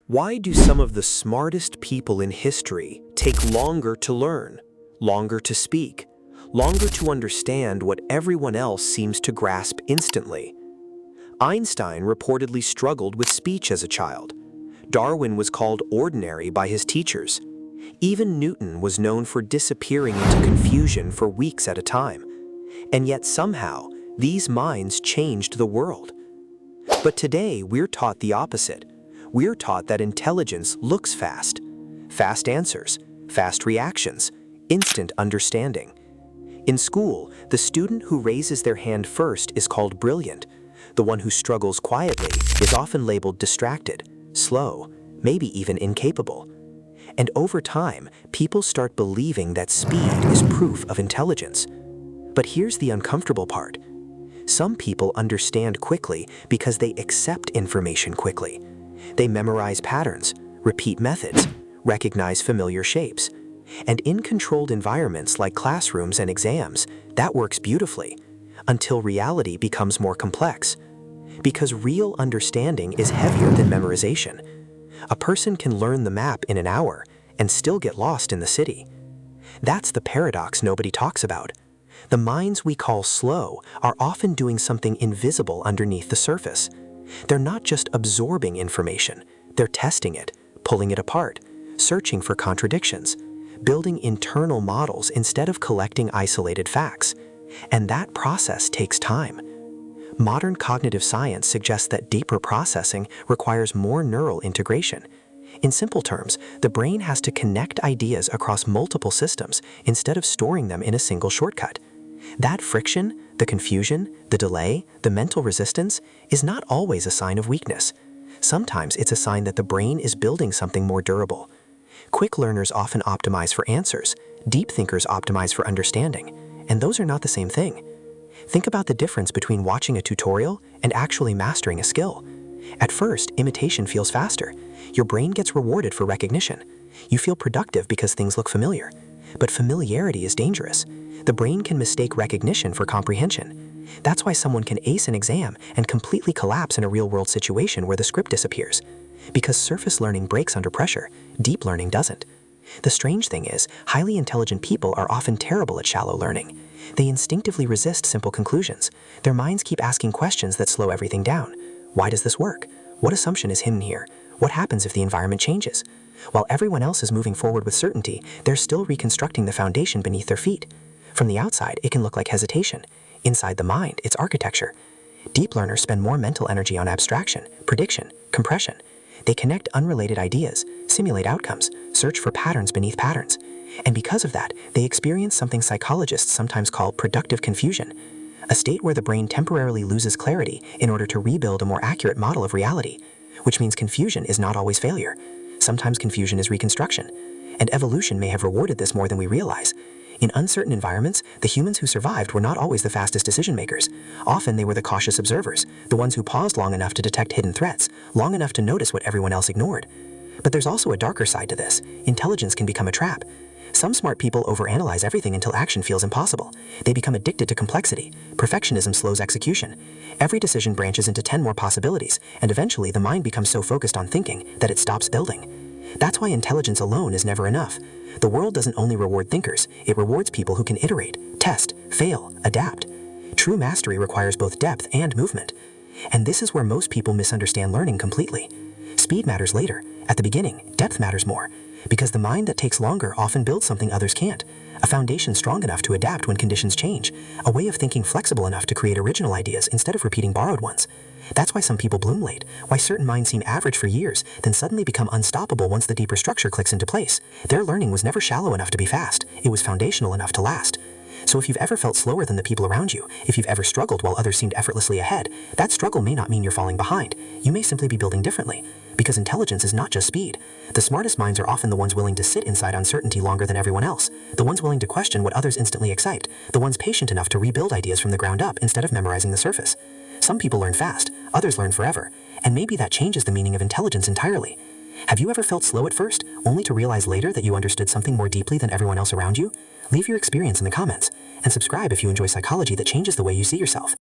Why do some of the smartest people in history take longer to learn, longer to speak, longer to understand what everyone else seems to grasp instantly? Einstein reportedly struggled with speech as a child. Darwin was called ordinary by his teachers. Even Newton was known for disappearing into confusion for weeks at a time. And yet somehow, these minds changed the world. But today, we're taught the opposite. We're taught that intelligence looks fast. Fast answers, fast reactions, instant understanding. In school, the student who raises their hand first is called brilliant. The one who struggles quietly is often labeled distracted, slow, maybe even incapable. And over time, people start believing that speed is proof of intelligence. But here's the uncomfortable part. Some people understand quickly because they accept information quickly. They memorize patterns, repeat methods, recognize familiar shapes. And in controlled environments like classrooms and exams, that works beautifully, until reality becomes more complex. Because real understanding is heavier than memorization. A person can learn the map in an hour and still get lost in the city. That's the paradox nobody talks about. The minds we call slow are often doing something invisible underneath the surface. They're not just absorbing information, they're testing it, pulling it apart, searching for contradictions, building internal models instead of collecting isolated facts. And that process takes time. Modern cognitive science suggests that deeper processing requires more neural integration. In simple terms, the brain has to connect ideas across multiple systems instead of storing them in a single shortcut. That friction, the confusion, the delay, the mental resistance, is not always a sign of weakness. Sometimes it's a sign that the brain is building something more durable. Quick learners often optimize for answers, deep thinkers optimize for understanding, and those are not the same thing. Think about the difference between watching a tutorial and actually mastering a skill. At first, imitation feels faster. Your brain gets rewarded for recognition. You feel productive because things look familiar. But familiarity is dangerous. The brain can mistake recognition for comprehension. That's why someone can ace an exam and completely collapse in a real-world situation where the script disappears. Because surface learning breaks under pressure, deep learning doesn't. The strange thing is, highly intelligent people are often terrible at shallow learning. They instinctively resist simple conclusions. Their minds keep asking questions that slow everything down. Why does this work? What assumption is hidden here? What happens if the environment changes? While everyone else is moving forward with certainty, they're still reconstructing the foundation beneath their feet. From the outside, it can look like hesitation. Inside the mind, it's architecture. Deep learners spend more mental energy on abstraction, prediction, compression. They connect unrelated ideas, simulate outcomes, search for patterns beneath patterns. And because of that, they experience something psychologists sometimes call productive confusion, a state where the brain temporarily loses clarity in order to rebuild a more accurate model of reality, which means confusion is not always failure. Sometimes confusion is reconstruction, and evolution may have rewarded this more than we realize. In uncertain environments, the humans who survived were not always the fastest decision makers. Often they were the cautious observers, the ones who paused long enough to detect hidden threats, long enough to notice what everyone else ignored. But there's also a darker side to this. Intelligence can become a trap. Some smart people overanalyze everything until action feels impossible. They become addicted to complexity. Perfectionism slows execution. Every decision branches into 10 more possibilities, and eventually the mind becomes so focused on thinking that it stops building. That's why intelligence alone is never enough. The world doesn't only reward thinkers, it rewards people who can iterate, test, fail, adapt. True mastery requires both depth and movement. And this is where most people misunderstand learning completely. Speed matters later. At the beginning, depth matters more. Because the mind that takes longer often builds something others can't. A foundation strong enough to adapt when conditions change. A way of thinking flexible enough to create original ideas instead of repeating borrowed ones. That's why some people bloom late, why certain minds seem average for years, then suddenly become unstoppable once the deeper structure clicks into place. Their learning was never shallow enough to be fast, it was foundational enough to last. So if you've ever felt slower than the people around you, if you've ever struggled while others seemed effortlessly ahead, that struggle may not mean you're falling behind. You may simply be building differently. Because intelligence is not just speed. The smartest minds are often the ones willing to sit inside uncertainty longer than everyone else, the ones willing to question what others instantly accept, the ones patient enough to rebuild ideas from the ground up instead of memorizing the surface. Some people learn fast, others learn forever, and maybe that changes the meaning of intelligence entirely. Have you ever felt slow at first, only to realize later that you understood something more deeply than everyone else around you? Leave your experience in the comments, and subscribe if you enjoy psychology that changes the way you see yourself.